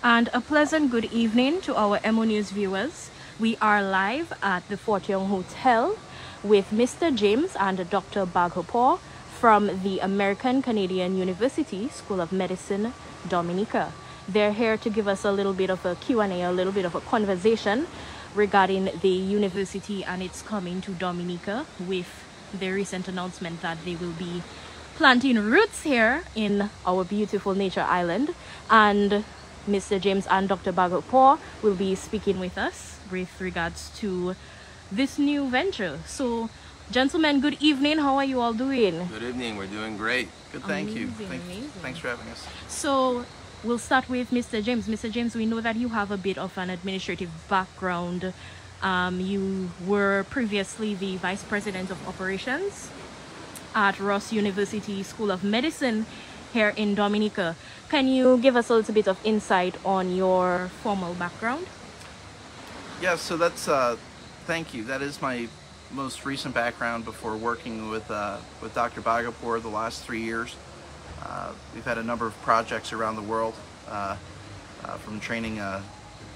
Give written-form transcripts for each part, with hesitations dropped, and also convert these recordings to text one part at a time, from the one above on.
And a pleasant good evening to our Emonews viewers. We are live at the Fort Young Hotel with Mr. James and Dr. Baghopo from the American Canadian University School of Medicine, Dominica. They're here to give us a little bit of a Q&A, a little bit of a conversation regarding the university and its coming to Dominica with the recent announcement that they will be planting roots here in our beautiful nature island. And Mr. James and Dr. Baghopo will be speaking with us with regards to this new venture. So, gentlemen, good evening. How are you all doing? Good evening. We're doing great. Good, thank you. Amazing. Thanks for having us. So, we'll start with Mr. James. Mr. James, we know that you have a bit of an administrative background. You were previously the Vice President of Operations at Ross University School of Medicine here in Dominica. Can you give us a little bit of insight on your formal background? Yeah, so that's, thank you. That is my most recent background before working with Dr. Baghopo the last 3 years. We've had a number of projects around the world, from training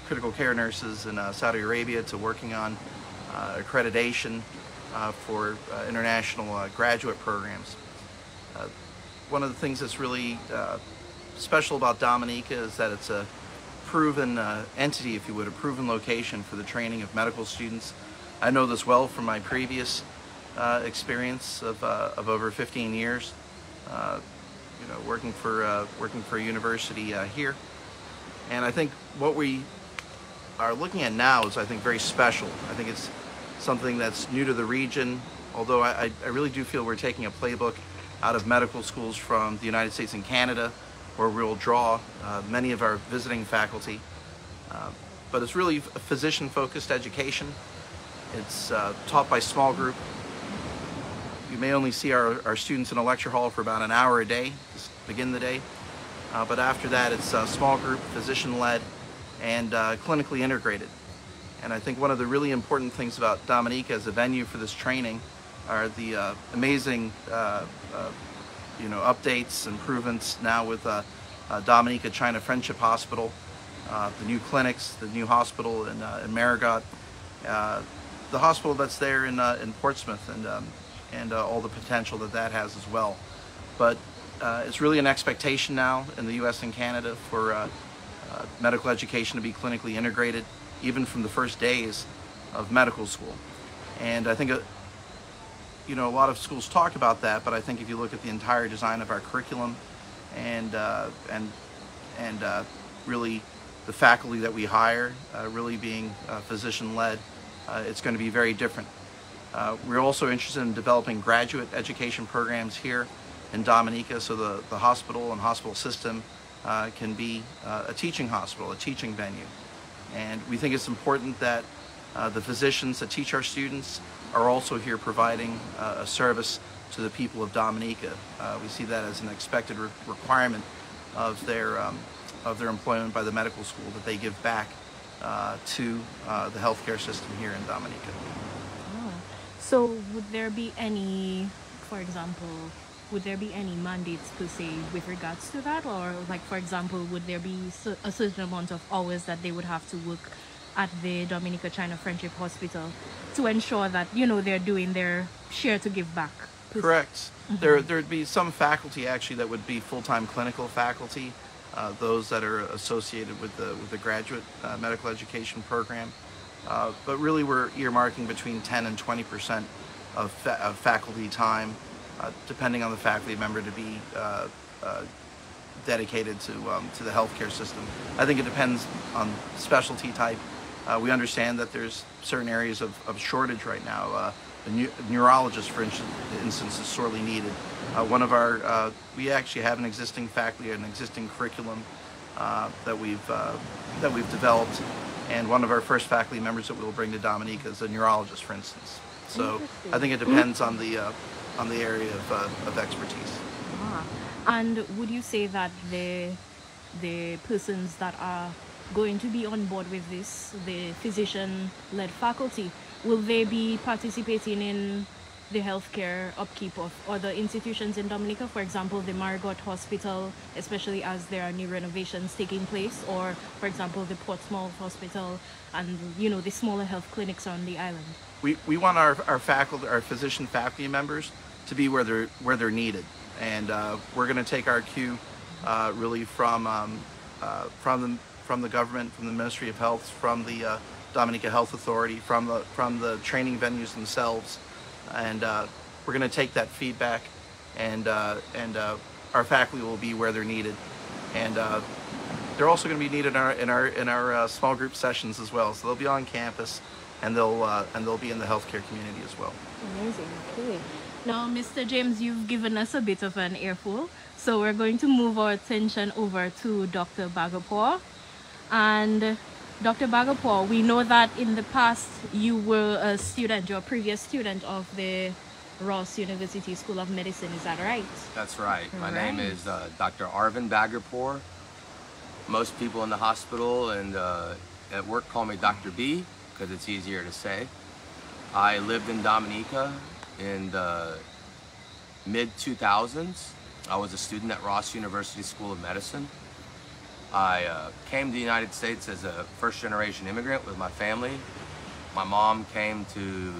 critical care nurses in Saudi Arabia to working on accreditation for international graduate programs. One of the things that's really special about Dominica is that it's a proven entity, if you would, a proven location for the training of medical students. I know this well from my previous experience of over 15 years, working for a university here. And I think what we are looking at now is, I think, very special. I think it's something that's new to the region, although I really do feel we're taking a playbook out of medical schools from the United States and Canada, where we'll draw many of our visiting faculty. But it's really a physician-focused education. It's taught by small group. You may only see our students in a lecture hall for about an hour a day, just begin the day. But after that, it's small group, physician-led, and clinically integrated. And I think one of the really important things about Dominica as a venue for this training are the amazing updates, improvements now with Dominica China Friendship Hospital, the new clinics, the new hospital in Marigot, the hospital that's there in Portsmouth, and all the potential that has as well. But it's really an expectation now in the U.S. and Canada for medical education to be clinically integrated, even from the first days of medical school. And I think a lot of schools talk about that, but I think if you look at the entire design of our curriculum and really the faculty that we hire, really being physician-led, it's going to be very different. We're also interested in developing graduate education programs here in Dominica, so the hospital and hospital system can be a teaching hospital, a teaching venue. And we think it's important that the physicians that teach our students are also here providing a service to the people of Dominica. We see that as an expected requirement of their employment by the medical school, that they give back to the healthcare system here in Dominica. Oh. So would there be any, for example, would there be any mandates per se with regards to that? Or, like, for example, would there be a certain amount of hours that they would have to work at the Dominica China Friendship Hospital to ensure that, they're doing their share to give back? Correct. Mm-hmm. There'd be some faculty actually that would be full-time clinical faculty, those that are associated with the graduate medical education program. But really we're earmarking between 10 and 20% of faculty time, depending on the faculty member, to be dedicated to the healthcare system. I think it depends on specialty type. We understand that there's certain areas of shortage right now. A neurologist, for instance, is sorely needed. We actually have an existing faculty, an existing curriculum that we've developed, and one of our first faculty members that we'll bring to Dominica is a neurologist, for instance. So I think it depends on the area of expertise. And would you say that the persons that are going to be on board with this, the physician-led faculty, will they be participating in the healthcare upkeep of other institutions in Dominica, for example, the Marigot Hospital, especially as there are new renovations taking place, or, for example, the Portsmouth Hospital and, the smaller health clinics on the island? We want our faculty, our physician faculty members to be where they're needed. And we're going to take our cue really from the government, from the Ministry of Health, from the Dominica Health Authority, from the training venues themselves, and we're going to take that feedback, and our faculty will be where they're needed, and they're also going to be needed in our small group sessions as well. So they'll be on campus, and they'll be in the healthcare community as well. Amazing. Okay. Now, Mr. James, you've given us a bit of an earful, so we're going to move our attention over to Dr. Bagapore. And Dr. Bagapore, we know that in the past you were a student, you're a previous student of the Ross University School of Medicine, is that right? That's right. My name is Dr. Arvind Bagapore. Most people in the hospital and at work call me Dr. B because it's easier to say. I lived in Dominica in the mid-2000s. I was a student at Ross University School of Medicine. I came to the United States as a first-generation immigrant with my family. My mom came to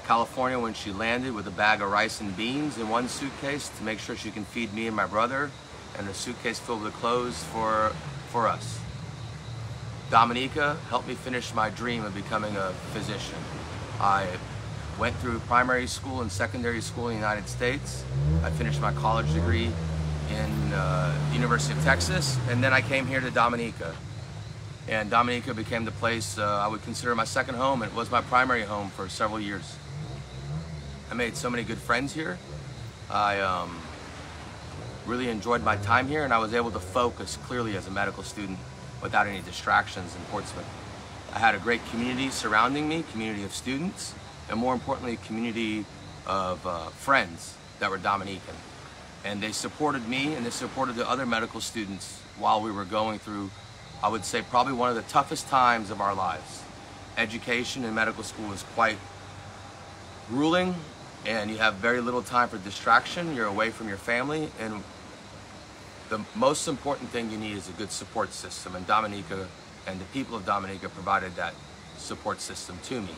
California when she landed with a bag of rice and beans in one suitcase to make sure she can feed me and my brother, and a suitcase filled with clothes for us. Dominica helped me finish my dream of becoming a physician. I went through primary school and secondary school in the United States. I finished my college degree in the University of Texas, and then I came here to Dominica. And Dominica became the place I would consider my second home, and it was my primary home for several years. I made so many good friends here. I really enjoyed my time here, and I was able to focus clearly as a medical student without any distractions in Portsmouth. I had a great community surrounding me, community of students, and more importantly, a community of friends that were Dominican. And they supported me, and they supported the other medical students while we were going through, I would say, probably one of the toughest times of our lives. Education in medical school is quite grueling, and you have very little time for distraction. You're away from your family, and the most important thing you need is a good support system, and Dominica and the people of Dominica provided that support system to me.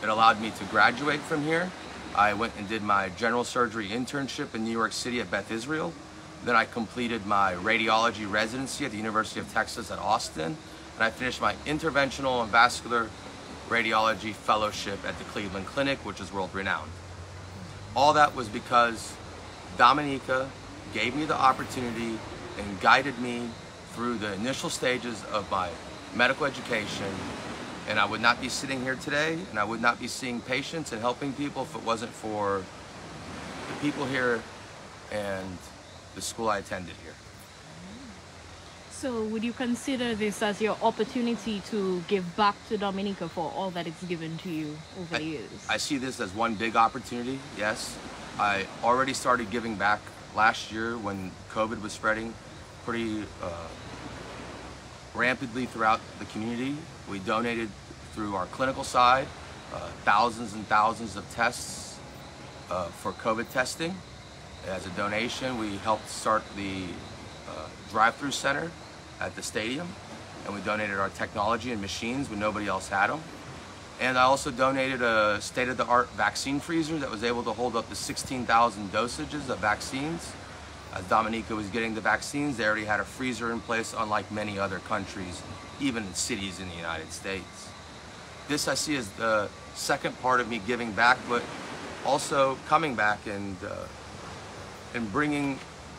It allowed me to graduate from here. I went and did my general surgery internship in New York City at Beth Israel. Then I completed my radiology residency at the University of Texas at Austin, and I finished my interventional and vascular radiology fellowship at the Cleveland Clinic, which is world renowned. All that was because Dominica gave me the opportunity and guided me through the initial stages of my medical education, and I would not be sitting here today, and I would not be seeing patients and helping people if it wasn't for the people here and the school I attended here. So would you consider this as your opportunity to give back to Dominica for all that it's given to you over the years? I see this as one big opportunity, yes. I already started giving back last year when COVID was spreading pretty rampantly throughout the community. We donated through our clinical side thousands and thousands of tests for COVID testing. As a donation, we helped start the drive-through center at the stadium, and we donated our technology and machines when nobody else had them. And I also donated a state-of-the-art vaccine freezer that was able to hold up to 16,000 dosages of vaccines. As Dominica was getting the vaccines, they already had a freezer in place, unlike many other countries, even in cities in the United States. This I see as the second part of me giving back, but also coming back and bringing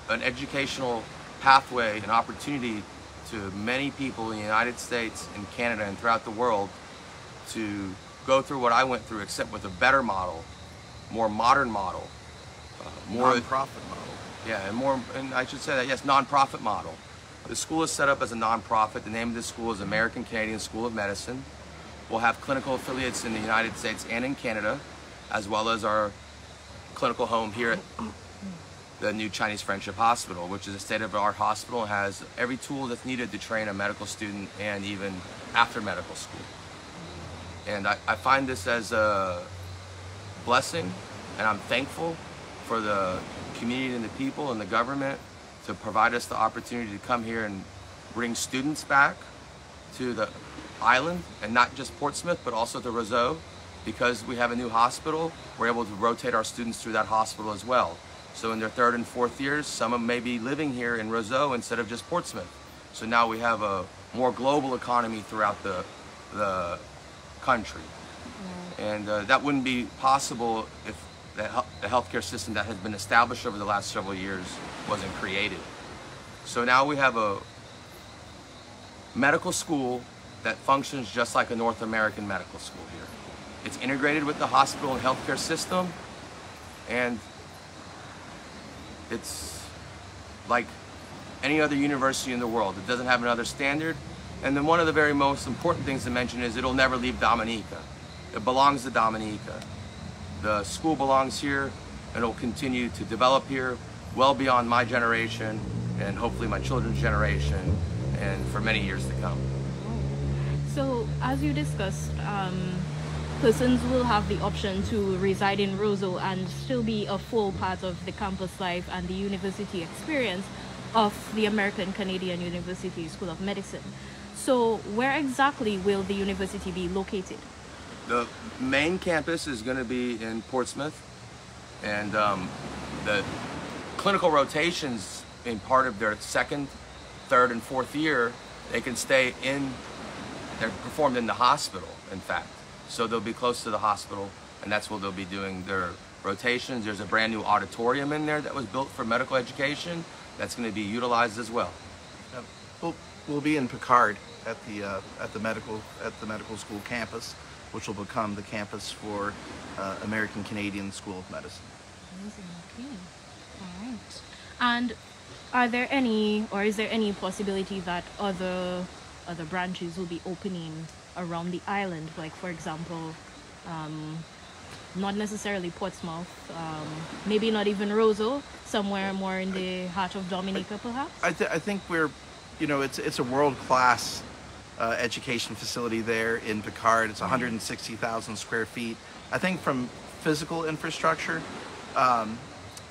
an educational pathway and opportunity to many people in the United States and Canada and throughout the world to go through what I went through, except with a better model, more modern model, more non-profit model. Yeah, and I should say that, yes, non-profit model. The school is set up as a non-profit. The name of the school is American Canadian School of Medicine. We'll have clinical affiliates in the United States and in Canada, as well as our clinical home here at the new Chinese Friendship Hospital, which is a state-of-the-art hospital and has every tool that's needed to train a medical student and even after medical school. And I find this as blessing, and I'm thankful for the community and the people and the government to provide us the opportunity to come here and bring students back to the island, and not just Portsmouth, but also to Roseau. Because we have a new hospital, we're able to rotate our students through that hospital as well. So in their 3rd and 4th years, some of them may be living here in Roseau instead of just Portsmouth. So now we have a more global economy throughout the country. And that wouldn't be possible if the healthcare system that has been established over the last several years wasn't created. So now we have a medical school that functions just like a North American medical school here. It's integrated with the hospital and healthcare system, and it's like any other university in the world. It doesn't have another standard. And then one of the very most important things to mention is it'll never leave Dominica. It belongs to Dominica. The school belongs here, and it'll continue to develop here well beyond my generation and hopefully my children's generation, and for many years to come. So, as you discussed, persons will have the option to reside in Roseau and still be a full part of the campus life and the university experience of the American Canadian University School of Medicine. So, where exactly will the university be located? The main campus is going to be in Portsmouth, and the clinical rotations in part of their 2nd, 3rd, and 4th year, they can stay in, they're performed in the hospital, in fact. So they'll be close to the hospital, and that's where they'll be doing their rotations. There's a brand new auditorium in there that was built for medical education that's going to be utilized as well. We'll be in Picard at the medical school campus, which will become the campus for American Canadian School of Medicine. Amazing. Okay. All right. And are there any, or is there any possibility that other branches will be opening around the island, like for example, not necessarily Portsmouth, maybe not even Roseau, somewhere more in the heart of Dominica, perhaps? I think we're, it's a world-class education facility there in Picard. It's 160,000 square feet. I think from physical infrastructure,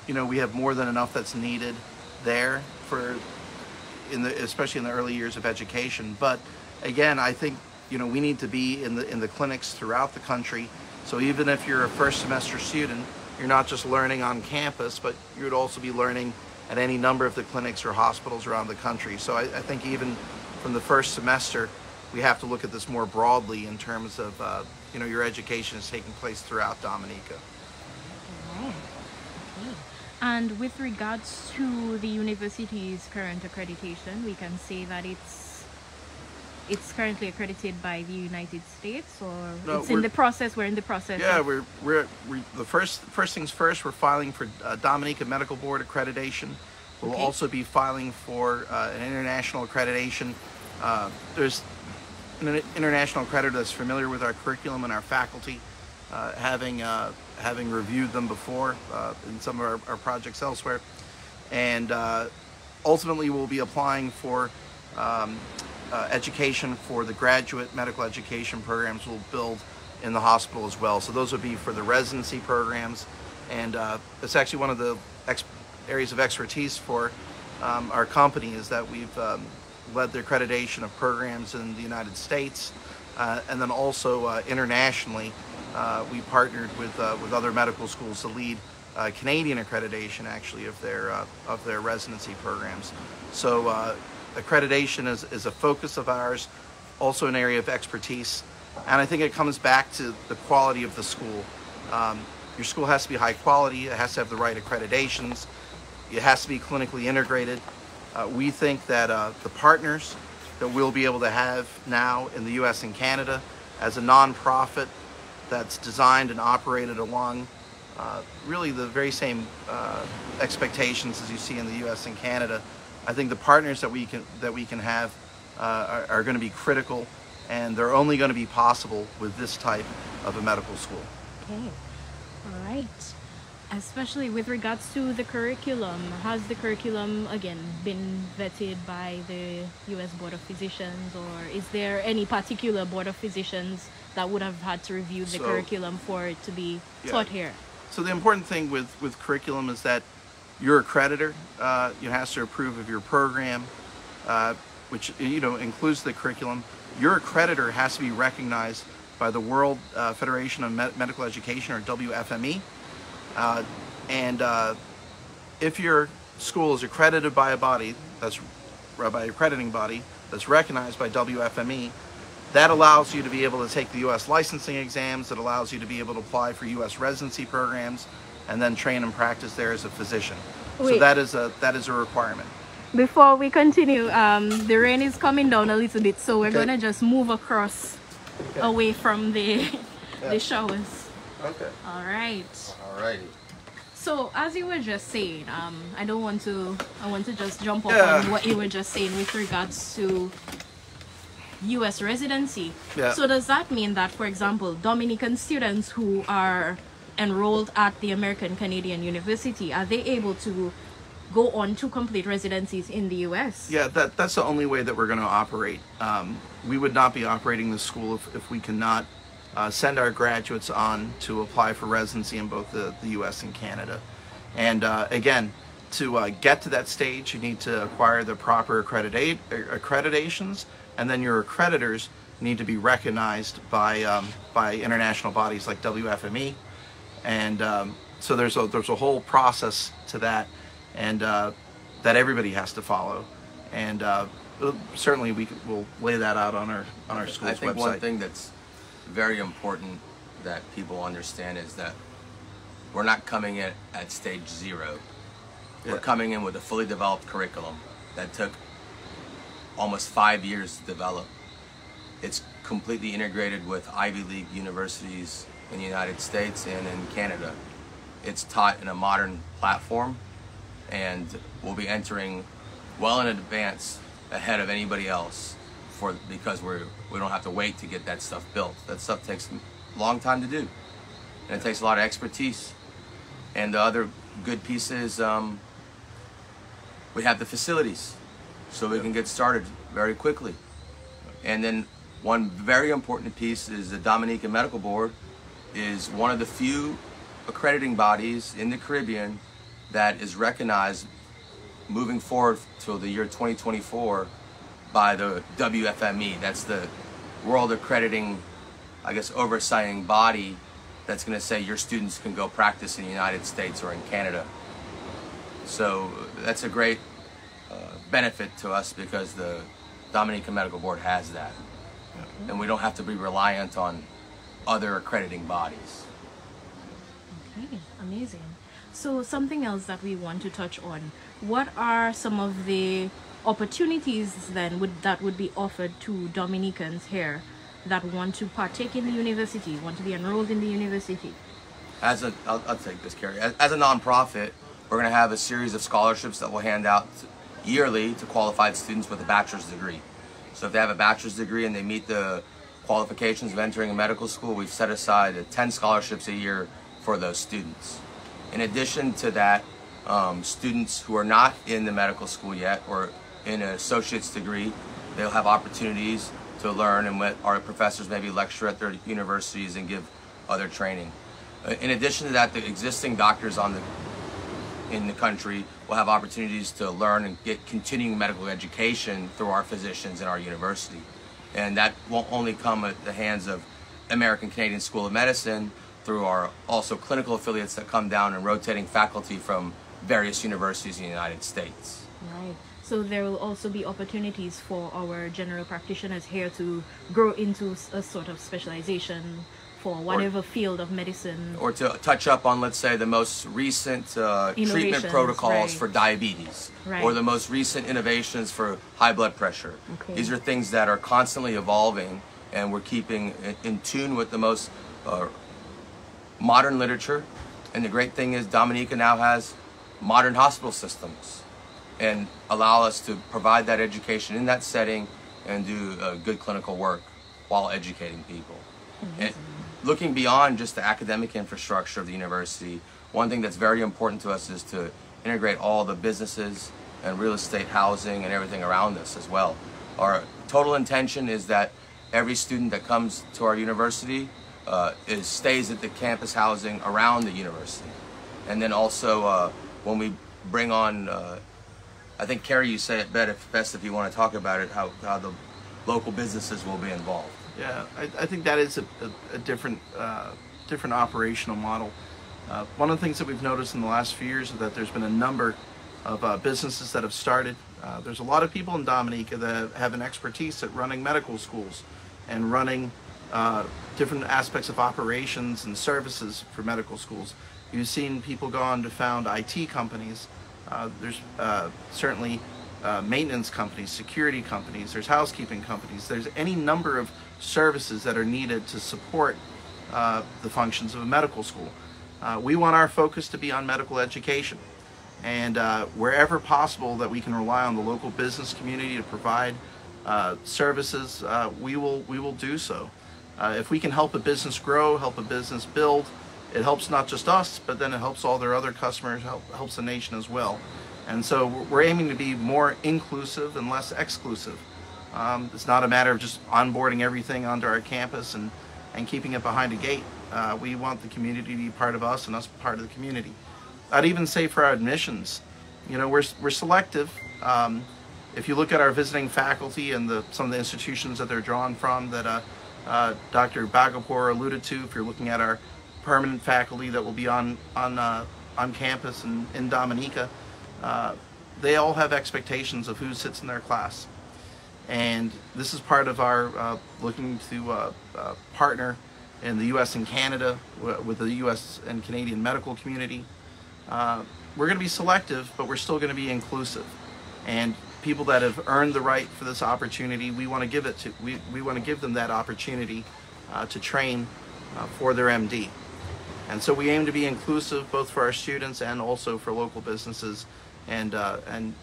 we have more than enough that's needed there for, especially in the early years of education. But again, I think we need to be in the clinics throughout the country. So even if you're a first semester student, you're not just learning on campus, but you would also be learning at any number of the clinics or hospitals around the country. So I think even from the first semester, we have to look at this more broadly in terms of your education is taking place throughout Dominica. All right. Okay. And with regards to the university's current accreditation, we can say that it's currently accredited by the United States, or no, it's in the process. We're in the process. Yeah, we're the first things first. We're filing for Dominica Medical Board accreditation. We'll also be filing for an international accreditation. There's an international accreditor that's familiar with our curriculum and our faculty, having reviewed them before in some of our projects elsewhere, and ultimately we'll be applying for education for the graduate medical education programs we'll build in the hospital as well. So those would be for the residency programs, and it's actually one of the areas of expertise for our company is that we've led the accreditation of programs in the United States, and then also internationally. We partnered with other medical schools to lead Canadian accreditation, actually, of their residency programs. So accreditation is a focus of ours, also an area of expertise, and I think it comes back to the quality of the school. Your school has to be high quality, it has to have the right accreditations, it has to be clinically integrated. We think that the partners that we'll be able to have now in the US and Canada as a nonprofit that's designed and operated along really the very same expectations as you see in the US and Canada, I think the partners that we can have are going to be critical, and they're only going to be possible with this type of a medical school. Okay, all right. Especially with regards to the curriculum, has the curriculum again been vetted by the U.S. Board of Physicians, or is there any particular Board of Physicians that would have had to review the curriculum for it to be taught here? So the important thing with curriculum is that your accreditor has to approve of your program, which includes the curriculum. Your accreditor has to be recognized by the World Federation of Medical Education, or WFME. If your school is accredited by a body by an accrediting body that's recognized by WFME, that allows you to be able to take the U.S. licensing exams. It allows you to be able to apply for U.S. residency programs, and then train and practice there as a physician. Wait. So that is a requirement. Before we continue, the rain is coming down a little bit, so we're gonna just move across away from the showers. Okay. All right. Alrighty. So as you were just saying, I want to just jump up on what you were just saying with regards to U.S. residency. Yeah. So does that mean that, for example, Dominican students who are enrolled at the American Canadian University, are they able to go on to complete residencies in the U.S.? Yeah, that's the only way that we're going to operate. We would not be operating the school if we cannot send our graduates on to apply for residency in both the U.S. and Canada. And again, to get to that stage, you need to acquire the proper accreditations, and then your accreditors need to be recognized by international bodies like WFME. And so there's a whole process to that, and that everybody has to follow. And certainly we'll lay that out on our school's website. I think one thing that's very important that people understand is that we're not coming in at stage 0. We're coming in with a fully developed curriculum that took almost 5 years to develop. It's completely integrated with Ivy League universities in the United States and in Canada. It's taught in a modern platform, and we'll be entering well in advance ahead of anybody else, because we don't have to wait to get that stuff built. That stuff takes a long time to do, and it takes a lot of expertise. And the other good piece is we have the facilities, so we can get started very quickly. And then one very important piece is the Dominican Medical Board is one of the few accrediting bodies in the Caribbean that is recognized moving forward till the year 2024 by the WFME. That's the World Accrediting, I guess, oversighting body that's going to say your students can go practice in the United States or in Canada. So that's a great benefit to us, because the Dominican Medical Board has that. And we don't have to be reliant on other accrediting bodies. Okay, amazing. So something else that we want to touch on, what are some of the opportunities then that would be offered to Dominicans here that want to partake in the university, want to be enrolled in the university? I'll take this, Carrie. As a nonprofit, we're going to have a series of scholarships that we'll hand out yearly to qualified students with a bachelor's degree. So if they have a bachelor's degree and they meet the qualifications of entering a medical school, we've set aside 10 scholarships a year for those students. In addition to that, students who are not in the medical school yet or in an associate's degree, they'll have opportunities to learn, and our professors maybe lecture at their universities and give other training. In addition to that, the existing doctors in the country will have opportunities to learn and get continuing medical education through our physicians in our university. And that won't only come at the hands of American Canadian School of Medicine, through our also clinical affiliates that come down and rotating faculty from various universities in the United States. Right. So there will also be opportunities for our general practitioners here to grow into a sort of specialization for whatever field of medicine. Or to touch up on, let's say, the most recent treatment protocols for diabetes, or the most recent innovations for high blood pressure. Okay. These are things that are constantly evolving, and we're keeping in tune with the most modern literature. And the great thing is Dominica now has modern hospital systems and allow us to provide that education in that setting and do good clinical work while educating people. And looking beyond just the academic infrastructure of the university, one thing that's very important to us is to integrate all the businesses and real estate, housing, and everything around us as well. Our total intention is that every student that comes to our university stays at the campus housing around the university. And then also when we bring on, I think Carrie, you say it best if you want to talk about it, how the local businesses will be involved. Yeah, I think that is a different operational model. One of the things that we've noticed in the last few years is that there's been a number of businesses that have started. There's a lot of people in Dominica that have an expertise at running medical schools and running different aspects of operations and services for medical schools. You've seen people go on to found IT companies. There's certainly maintenance companies, security companies, there's housekeeping companies. There's any number of services that are needed to support the functions of a medical school. We want our focus to be on medical education, and wherever possible that we can rely on the local business community to provide services, we will do so. If we can help a business grow, help a business build, it helps not just us, but then it helps all their other customers, helps the nation as well. And so we're aiming to be more inclusive and less exclusive. It's not a matter of just onboarding everything onto our campus and keeping it behind a gate. We want the community to be part of us and us part of the community. I'd even say for our admissions, you know, we're selective. If you look at our visiting faculty and some of the institutions that they're drawn from that Dr. Bagapur alluded to, if you're looking at our permanent faculty that will be on campus in Dominica, they all have expectations of who sits in their class. And this is part of our looking to partner in the U.S. and Canada with the U.S. and Canadian medical community. We're going to be selective, but we're still going to be inclusive. And people that have earned the right for this opportunity, we want to give it to. We want to give them that opportunity to train for their MD. And so we aim to be inclusive both for our students and also for local businesses and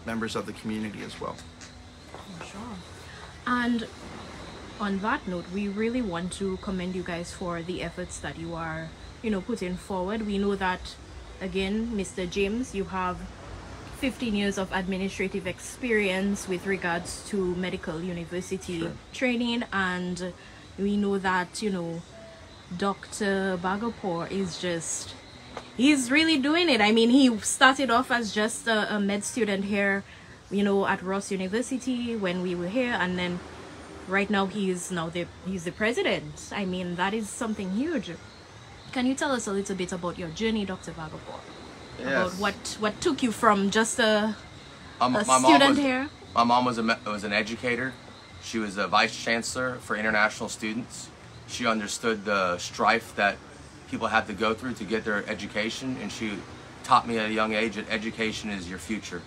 members of the community as well. Sure. And on that note, we really want to commend you guys for the efforts that you are, putting forward. We know that, again, Mr. James, you have 15 years of administrative experience with regards to medical university training, and we know that, Dr. Bagapur is he's really doing it. I mean, he started off as just a med student here, at Ross University when we were here, and then right now he's the president. I mean, that is something huge. Can you tell us a little bit about your journey, Dr. Bagapur? Yes. About what took you from just a student here? My mom was an educator. She was a vice chancellor for international students. She understood the strife that people have to go through to get their education, and she taught me at a young age that education is your future.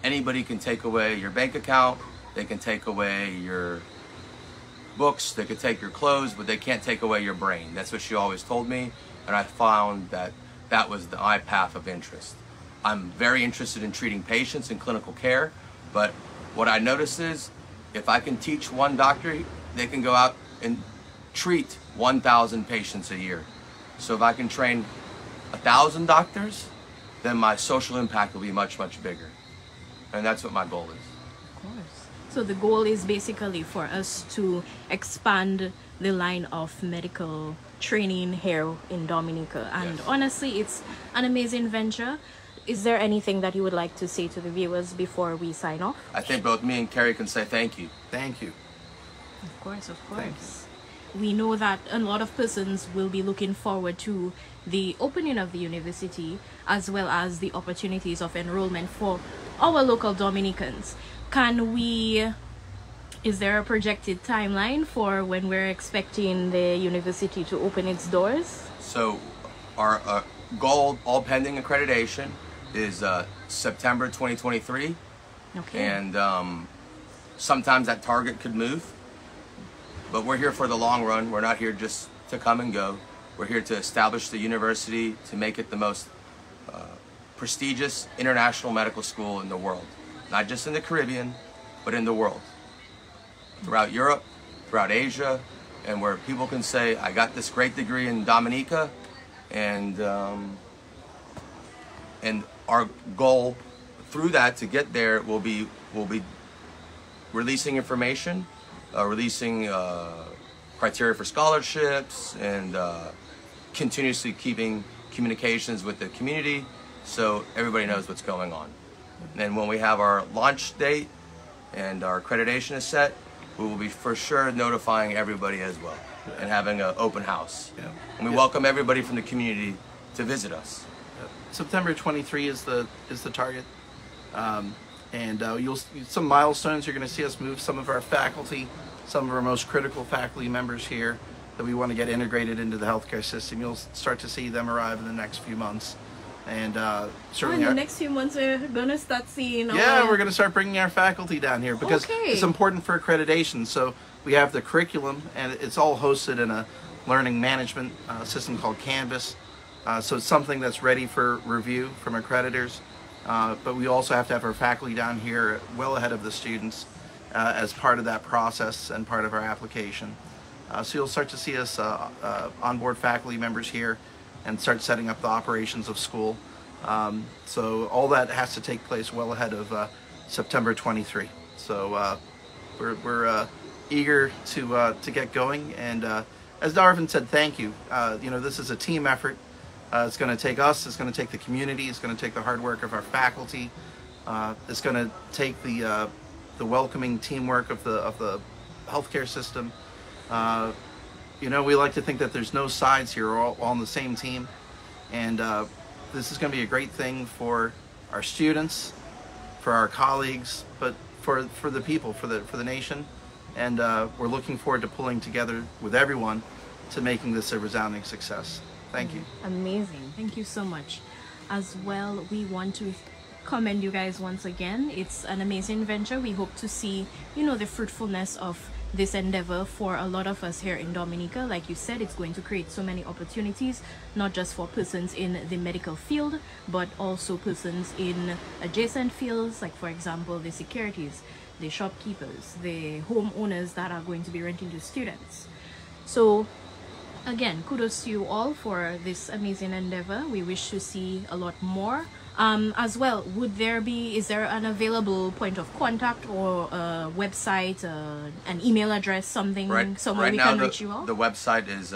Anybody can take away your bank account, they can take away your books, they could take your clothes, but they can't take away your brain. That's what she always told me, and I found that was my path of interest. I'm very interested in treating patients in clinical care, but what I noticed is if I can teach one doctor, they can go out and treat 1,000 patients a year. So if I can train 1,000 doctors, then my social impact will be much, much bigger. And that's what my goal is. Of course. So the goal is basically for us to expand the line of medical training here in Dominica. And Yes. honestly, it's an amazing venture. Is there anything that you would like to say to the viewers before we sign off? I think both me and Carrie can say thank you. Thank you. Of course, of Thank course. We know that a lot of persons will be looking forward to the opening of the university as well as the opportunities of enrollment for our local Dominicans. Is there a projected timeline for when we're expecting the university to open its doors? So our goal, all pending accreditation, is September 2023. Okay. And sometimes that target could move, but we're here for the long run. We're not here just to come and go. We're here to establish the university, to make it the most prestigious international medical school in the world. Not just in the Caribbean, but in the world. Throughout Europe, throughout Asia, and where people can say, I got this great degree in Dominica, and And our goal through that to get there will be releasing information, releasing criteria for scholarships, and continuously keeping communications with the community so everybody knows what's going on. And when we have our launch date and our accreditation is set, we will be for sure notifying everybody as well and having an open house. Yeah. And we welcome everybody from the community to visit us. September 23 is the target, and some milestones. You're going to see us move some of our faculty, some of our most critical faculty members here that we want to get integrated into the healthcare system. You'll start to see them arrive in the next few months, and certainly in the next few months we're going to start seeing. We're going to start bringing our faculty down here because Okay. it's important for accreditation. So we have the curriculum, and it's all hosted in a learning management system called Canvas. So it's something that's ready for review from accreditors, but we also have to have our faculty down here well ahead of the students as part of that process and part of our application. So you'll start to see us onboard faculty members here and start setting up the operations of school. So all that has to take place well ahead of September 23. So we're eager to get going, and as Darvin said, thank you. This is a team effort. It's going to take us, it's going to take the community, it's going to take the hard work of our faculty, it's going to take the welcoming teamwork of the healthcare system. We like to think that there's no sides here, we're all on the same team, and this is going to be a great thing for our students, for our colleagues, but for the people, for the nation, and we're looking forward to pulling together with everyone to making this a resounding success. Thank you. Amazing. Thank you so much. As well, we want to commend you guys once again. It's an amazing venture. We hope to see, the fruitfulness of this endeavor for a lot of us here in Dominica. Like you said, it's going to create so many opportunities, not just for persons in the medical field, but also persons in adjacent fields, like for example, the securities, the shopkeepers, the homeowners that are going to be renting to students. So again, kudos to you all for this amazing endeavor. We wish to see a lot more. As well, is there an available point of contact or a website, an email address, somewhere we can reach you all? The website is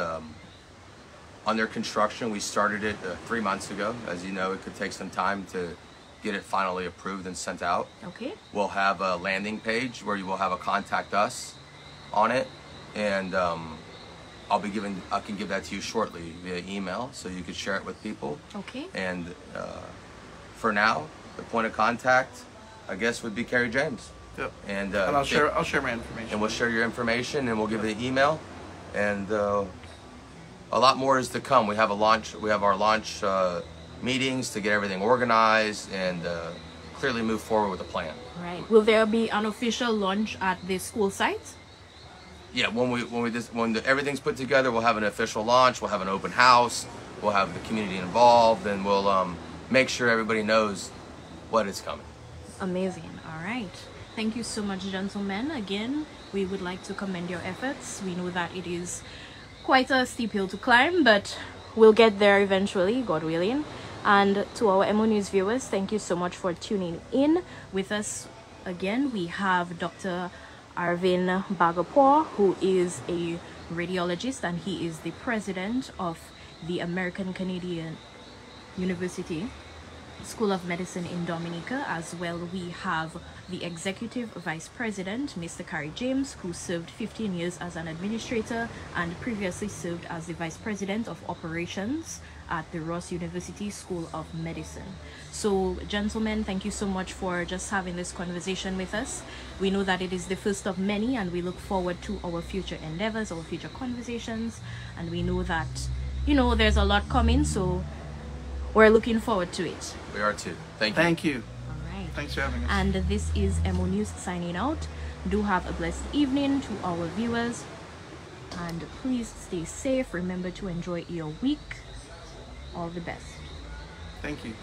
under construction. We started it 3 months ago. As you know, it could take some time to get it finally approved and sent out. Okay. We'll have a landing page where you will have a contact us on it, and I can give that to you shortly via email, so you could share it with people. Okay. And for now, the point of contact, I guess, would be Carrie James. Yep. And I'll share my information. And we'll share your information, and we'll give the email. And a lot more is to come. We have our launch meetings to get everything organized and clearly move forward with a plan. Right. Will there be an official launch at the school site? Yeah, when everything's put together, we'll have an official launch. We'll have an open house. We'll have the community involved, and we'll make sure everybody knows what is coming. Amazing. All right. Thank you so much, gentlemen. Again, we would like to commend your efforts. We know that it is quite a steep hill to climb, but we'll get there eventually, God willing. And to our Emonews viewers, thank you so much for tuning in with us. Again, we have Dr. Arvin Bagapur, who is a radiologist, and he is the president of the American Canadian University School of Medicine in Dominica. As well, we have the executive vice president, Mr. Carrie James, who served 15 years as an administrator and previously served as the vice president of operations at the Ross University School of Medicine. So, gentlemen, thank you so much for just having this conversation with us. We know that it is the first of many, and we look forward to our future endeavors, our future conversations, and we know that, there's a lot coming, so we're looking forward to it. We are too. Thank you. Thank you. All right. Thanks for having us. And this is Emonews signing out. Do have a blessed evening to our viewers, and please stay safe. Remember to enjoy your week. All the best. Thank you.